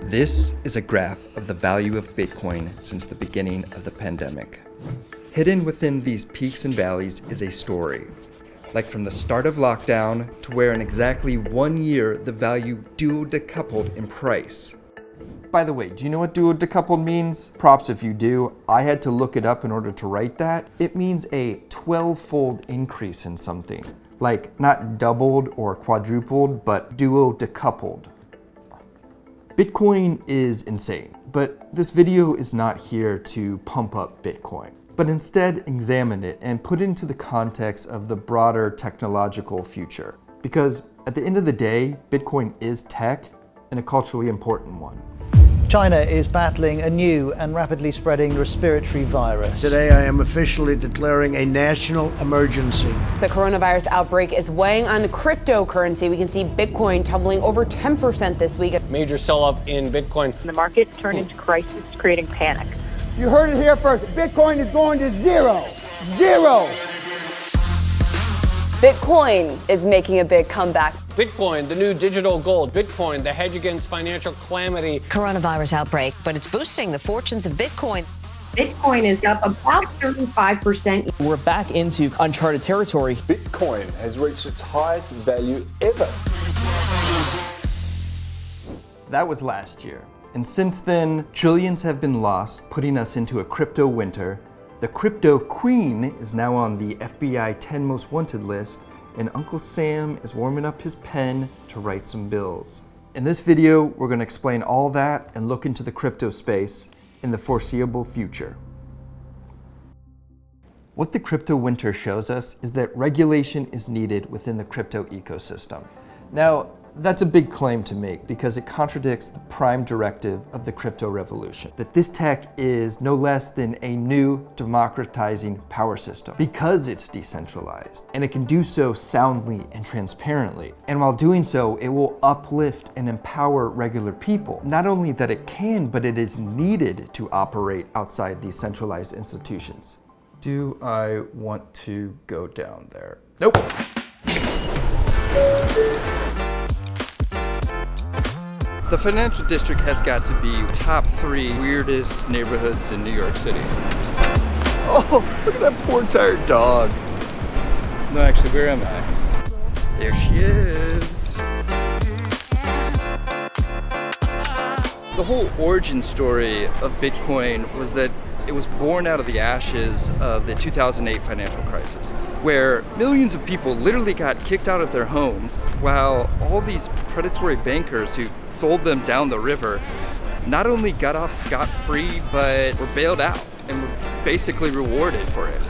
This is a graph of the value of Bitcoin since the beginning of the pandemic. Hidden within these peaks and valleys is a story. Like from the start of lockdown to where in exactly 1 year the value duodecoupled in price. By the way, do you know what duodecoupled means? Props if you do. I had to look it up in order to write that. It means a 12-fold increase in something. Like not doubled or quadrupled, but duodecoupled. Bitcoin is insane, but this video is not here to pump up Bitcoin, but instead examine it and put it into the context of the broader technological future. Because at the end of the day, Bitcoin is tech and a culturally important one. China is battling a new and rapidly spreading respiratory virus. Today, I am officially declaring a national emergency. The coronavirus outbreak is weighing on cryptocurrency. We can see Bitcoin tumbling over 10% this week. Major sell-off in Bitcoin. The market turned into crisis, creating panic. You heard it here first. Bitcoin is going to zero. Zero. Bitcoin is making a big comeback. Bitcoin, the new digital gold. Bitcoin, the hedge against financial calamity. Coronavirus outbreak, but it's boosting the fortunes of Bitcoin. Bitcoin is up about 35%. We're back into uncharted territory. Bitcoin has reached its highest value ever. That was last year. And since then, trillions have been lost, putting us into a crypto winter. The crypto queen is now on the FBI 10 most wanted list, and Uncle Sam is warming up his pen to write some bills. In this video, we're going to explain all that and look into the crypto space in the foreseeable future. What the crypto winter shows us is that regulation is needed within the crypto ecosystem. Now, that's a big claim to make because it contradicts the prime directive of the crypto revolution, that this tech is no less than a new democratizing power system because it's decentralized, and it can do so soundly and transparently. And while doing so, it will uplift and empower regular people. Not only that it can, but it is needed to operate outside these centralized institutions. Do I want to go down there? Nope. The financial district has got to be top 3 weirdest neighborhoods in New York City. Oh, look at that poor tired dog. No, actually, where am I? There she is. The whole origin story of Bitcoin was that it was born out of the ashes of the 2008 financial crisis, where millions of people literally got kicked out of their homes while all these predatory bankers who sold them down the river not only got off scot-free, but were bailed out and were basically rewarded for it.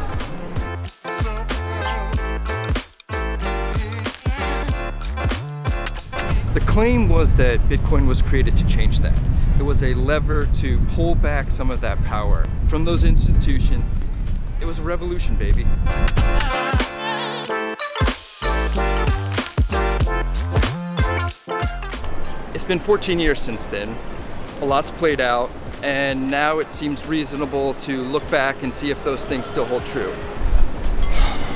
The claim was that Bitcoin was created to change that. It was a lever to pull back some of that power from those institutions. It was a revolution, baby. It's been 14 years since then. A lot's played out, and now it seems reasonable to look back and see if those things still hold true.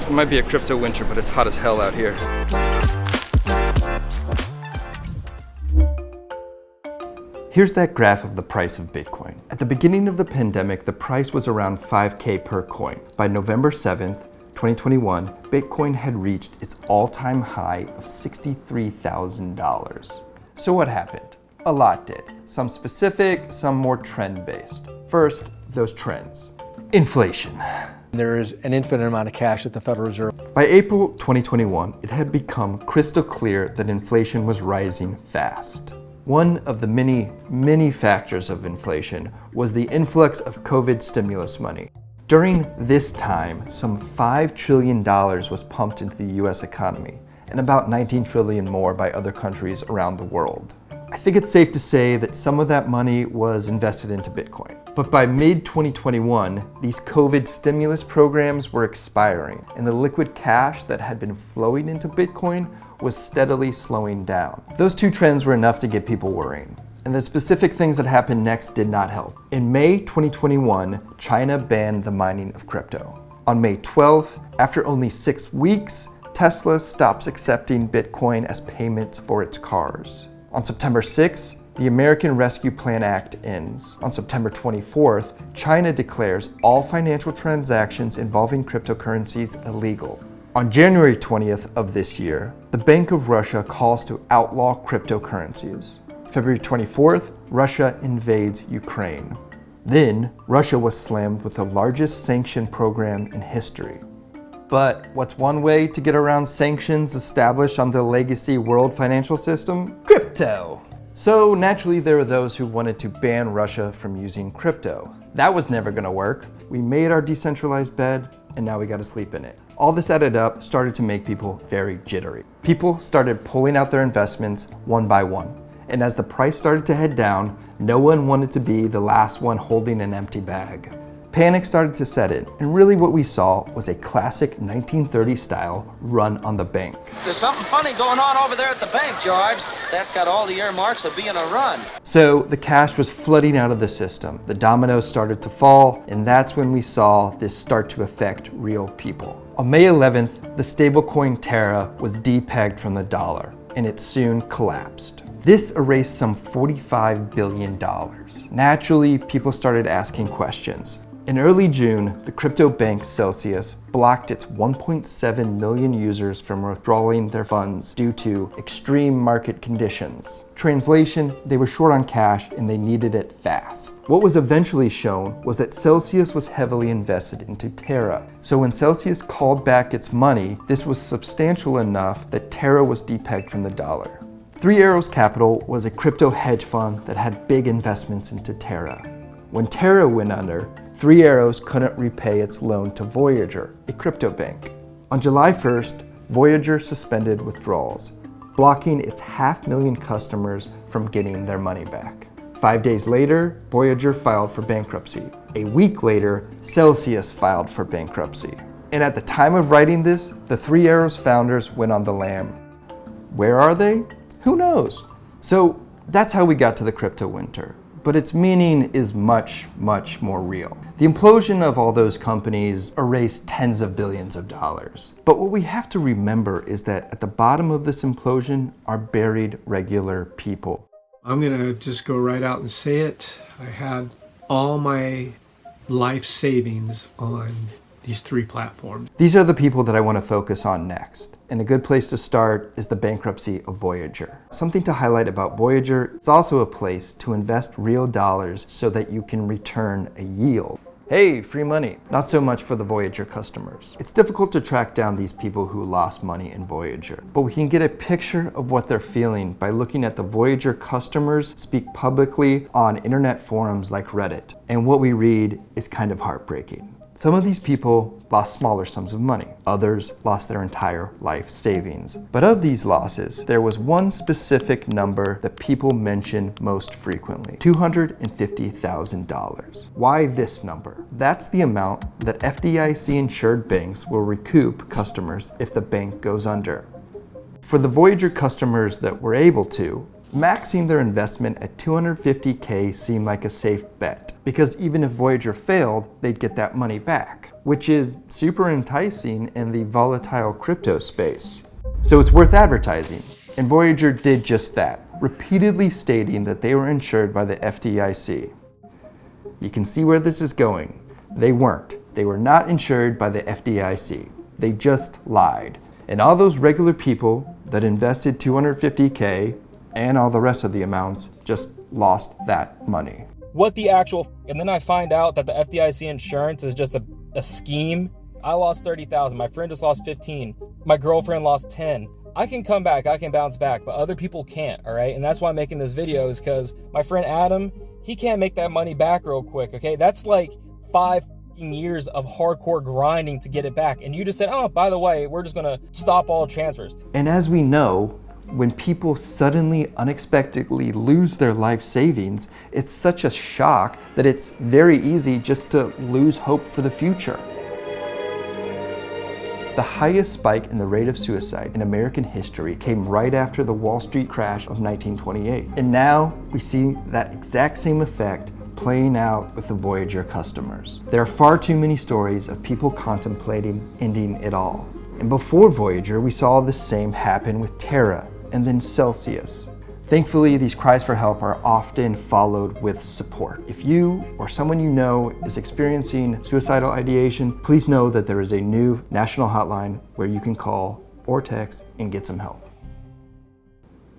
It might be a crypto winter, but it's hot as hell out here. Here's that graph of the price of Bitcoin. At the beginning of the pandemic, the price was around 5K per coin. By November 7th, 2021, Bitcoin had reached its all-time high of $63,000. So what happened? A lot did. Some specific, some more trend-based. First, those trends. Inflation. There is an infinite amount of cash at the Federal Reserve. By April 2021, it had become crystal clear that inflation was rising fast. One of the many factors of inflation was the influx of COVID stimulus money. During this time, some $5 trillion was pumped into the US economy, and about 19 trillion more by other countries around the world. I think it's safe to say that some of that money was invested into Bitcoin. But by mid-2021, these COVID stimulus programs were expiring, and the liquid cash that had been flowing into Bitcoin was steadily slowing down. Those two trends were enough to get people worrying, and the specific things that happened next did not help. In May 2021, China banned the mining of crypto. On May 12th, after only 6 weeks, Tesla stops accepting Bitcoin as payments for its cars. On September 6th, the American Rescue Plan Act ends. On September 24th, China declares all financial transactions involving cryptocurrencies illegal. On January 20th of this year, the Bank of Russia calls to outlaw cryptocurrencies. February 24th, Russia invades Ukraine. Then, Russia was slammed with the largest sanction program in history. But what's one way to get around sanctions established on the legacy world financial system? Crypto! So naturally there were those who wanted to ban Russia from using crypto. That was never gonna work. We made our decentralized bed, and now we gotta sleep in it. All this added up started to make people very jittery. People started pulling out their investments one by one. And as the price started to head down, no one wanted to be the last one holding an empty bag. Panic started to set in, and really what we saw was a classic 1930s style run on the bank. There's something funny going on over there at the bank, George. That's got all the earmarks of being a run. So the cash was flooding out of the system. The dominoes started to fall, and that's when we saw this start to affect real people. On May 11th, the stablecoin Terra was depegged from the dollar, and it soon collapsed. This erased some $45 billion. Naturally, people started asking questions. In early June, the crypto bank Celsius blocked its 1.7 million users from withdrawing their funds due to extreme market conditions. Translation, they were short on cash and they needed it fast. What was eventually shown was that Celsius was heavily invested into Terra. So when Celsius called back its money, this was substantial enough that Terra was depegged from the dollar. Three Arrows Capital was a crypto hedge fund that had big investments into Terra. When Terra went under, Three Arrows couldn't repay its loan to Voyager, a crypto bank. On July 1st, Voyager suspended withdrawals, blocking its 500,000 customers from getting their money back. 5 days later, Voyager filed for bankruptcy. A week later, Celsius filed for bankruptcy. And at the time of writing this, the Three Arrows founders went on the lam. Where are they? Who knows? So that's how we got to the crypto winter. But its meaning is much, much more real. The implosion of all those companies erased tens of billions of dollars. But what we have to remember is that at the bottom of this implosion are buried regular people. I'm gonna just go right out and say it. I had all my life savings on these three platforms. These are the people that I want to focus on next. And a good place to start is the bankruptcy of Voyager. Something to highlight about Voyager, it's also a place to invest real dollars so that you can return a yield. Hey, free money. Not so much for the Voyager customers. It's difficult to track down these people who lost money in Voyager, but we can get a picture of what they're feeling by looking at the Voyager customers speak publicly on internet forums like Reddit. And what we read is kind of heartbreaking. Some of these people lost smaller sums of money. Others lost their entire life savings. But of these losses, there was one specific number that people mentioned most frequently: $250,000. Why this number? That's the amount that FDIC-insured banks will recoup customers if the bank goes under. For the Voyager customers that were able to, maxing their investment at $250K seemed like a safe bet, because even if Voyager failed, they'd get that money back, which is super enticing in the volatile crypto space. So it's worth advertising, and Voyager did just that, repeatedly stating that they were insured by the FDIC. You can see where this is going. They weren't. They were not insured by the FDIC. They just lied. And all those regular people that invested $250K and all the rest of the amounts just lost that money. What the actual and then I find out that the FDIC insurance is just a scheme. I lost 30,000. My friend just lost 15. My girlfriend lost 10. I can come back, I can bounce back, but other people can't, all right? And that's why I'm making this video, is because my friend Adam, he can't make that money back real quick, okay? That's like 5 years of hardcore grinding to get it back. And you just said, oh, by the way, we're just gonna stop all transfers. And as we know, when people suddenly, unexpectedly lose their life savings, it's such a shock that it's very easy just to lose hope for the future. The highest spike in the rate of suicide in American history came right after the Wall Street crash of 1928. And now we see that exact same effect playing out with the Voyager customers. There are far too many stories of people contemplating ending it all. And before Voyager, we saw the same happen with Terra and then Celsius. Thankfully, these cries for help are often followed with support. If you or someone you know is experiencing suicidal ideation, please know that there is a new national hotline where you can call or text and get some help.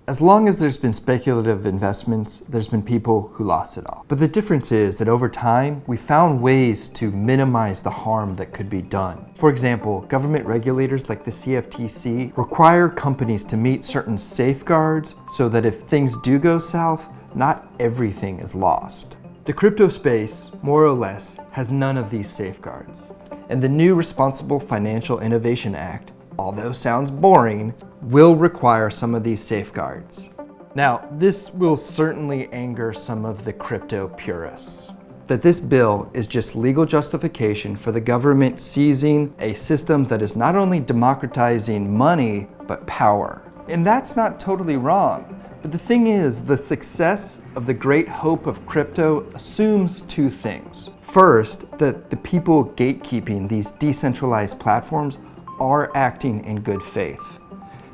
As long as there's been speculative investments, there's been people who lost it all. But the difference is that over time, we found ways to minimize the harm that could be done. For example, government regulators like the CFTC require companies to meet certain safeguards so that if things do go south, not everything is lost. The crypto space, more or less, has none of these safeguards. And the new Responsible Financial Innovation Act, although sounds boring, will require some of these safeguards. Now, this will certainly anger some of the crypto purists, that this bill is just legal justification for the government seizing a system that is not only democratizing money, but power. And that's not totally wrong. But the thing is, the success of the great hope of crypto assumes two things. First, that the people gatekeeping these decentralized platforms are acting in good faith.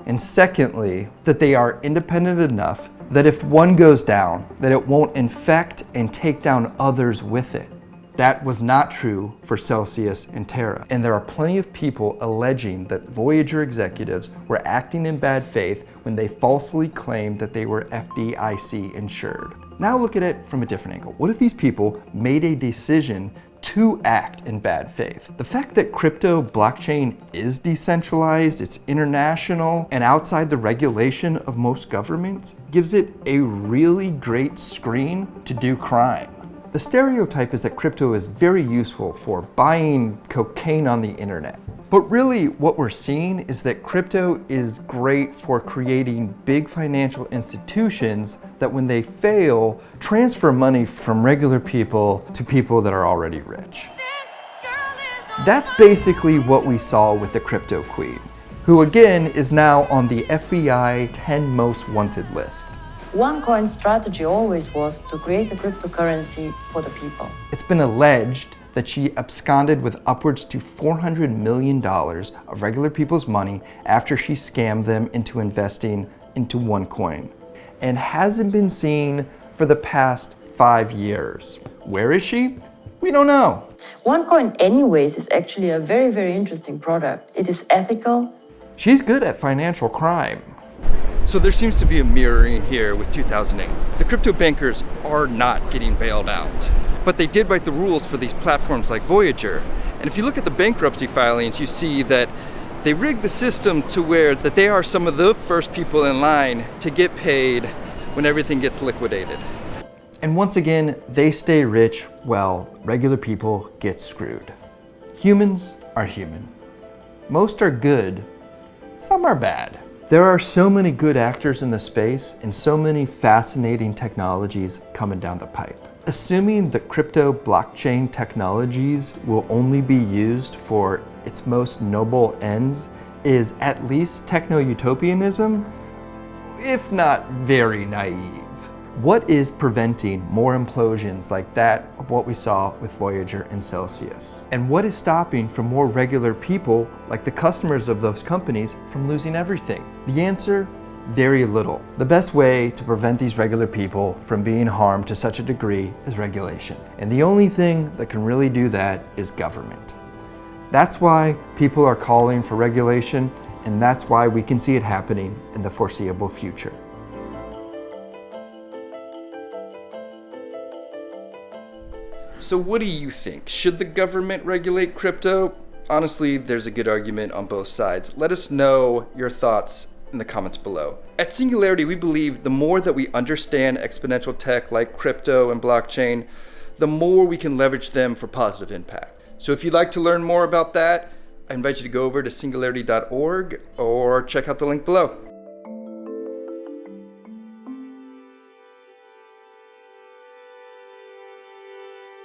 And secondly, that they are independent enough that if one goes down, that it won't infect and take down others with it. That was not true for Celsius and Terra. And there are plenty of people alleging that Voyager executives were acting in bad faith when they falsely claimed that they were FDIC insured. Now look at it from a different angle. What if these people made a decision to act in bad faith? The fact that crypto blockchain is decentralized, it's international, and outside the regulation of most governments gives it a really great screen to do crime. The stereotype is that crypto is very useful for buying cocaine on the internet. But really what we're seeing is that crypto is great for creating big financial institutions that when they fail, transfer money from regular people to people that are already rich. That's basically what we saw with the crypto queen, who again is now on the FBI 10 most wanted list. OneCoin's strategy always was to create a cryptocurrency for the people. It's been alleged that she absconded with upwards to $400 million of regular people's money after she scammed them into investing into OneCoin, and hasn't been seen for the past 5 years. Where is she? We don't know. OneCoin anyways is actually a very, very interesting product. It is ethical. She's good at financial crime. So there seems to be a mirroring here with 2008. The crypto bankers are not getting bailed out, but they did write the rules for these platforms like Voyager. And if you look at the bankruptcy filings, you see that they rigged the system to where that they are some of the first people in line to get paid when everything gets liquidated. And once again, they stay rich while regular people get screwed. Humans are human. Most are good, some are bad. There are so many good actors in the space and so many fascinating technologies coming down the pipe. Assuming that crypto blockchain technologies will only be used for its most noble ends is at least techno-utopianism, if not very naive. What is preventing more implosions like that of what we saw with Voyager and Celsius? And what is stopping from more regular people, like the customers of those companies, from losing everything? The answer? Very little. The best way to prevent these regular people from being harmed to such a degree is regulation. And the only thing that can really do that is government. That's why people are calling for regulation, and that's why we can see it happening in the foreseeable future. So what do you think? Should the government regulate crypto? Honestly, there's a good argument on both sides. Let us know your thoughts in the comments below. At Singularity, we believe the more that we understand exponential tech like crypto and blockchain, the more we can leverage them for positive impact. So if you'd like to learn more about that, I invite you to go over to singularity.org or check out the link below.